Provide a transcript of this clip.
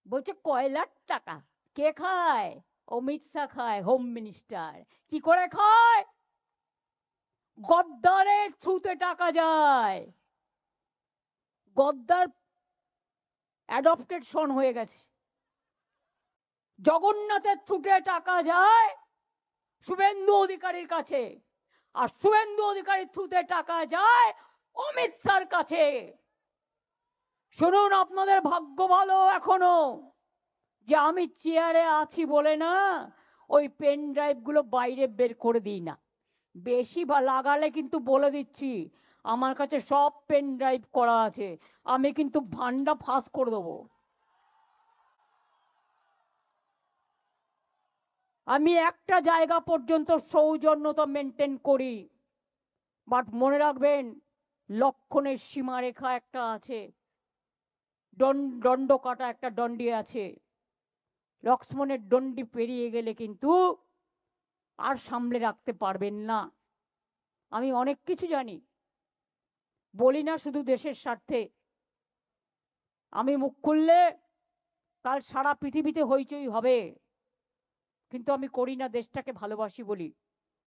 বলছে কয়লার টাকা কে খায়? অমিত শাহ খায়, হোম মিনিস্টার। কি করে খায়? গদ্দারের থ্রুতে টাকা যায়। গদ্দার অ্যাডপ্টেড সন হয়ে গেছে। জগন্নাথের থ্রুতে টাকা যায় শুভেন্দু অধিকারীর কাছে, আর শুভেন্দু অধিকারীর থ্রুতে টাকা যায় অমিত শাহর কাছে। শুনুন, আপনাদের ভাগ্য ভালো এখনো যে আমি চেয়ারে আছি বলে না ওই পেন ড্রাইভ গুলো বাইরে বের করে দিই না। বেশি লাগালে কিন্তু বলে দিচ্ছি, আমার কাছে সব পেন ড্রাইভ করা আছে, আমি কিন্তু ভান্ডা ফাঁস করে দেবো। আমি একটা জায়গা পর্যন্ত সৌজন্যতা মেনটেন করি, বাট মনে রাখবেন লক্ষণের সীমারেখা একটা আছে, দণ্ড কাটা একটা দণ্ডি আছে। লক্ষ্মণের দণ্ডি পেরিয়ে গেলে কিন্তু আর সামলে রাখতে পারবেন না। আমি অনেক কিছু জানি, বলি না শুধু দেশের স্বার্থে। আমি মুখ খুললে কাল সারা পৃথিবীতে হইচই হবে, কিন্তু আমি করি না, দেশটাকে ভালোবাসি বলি।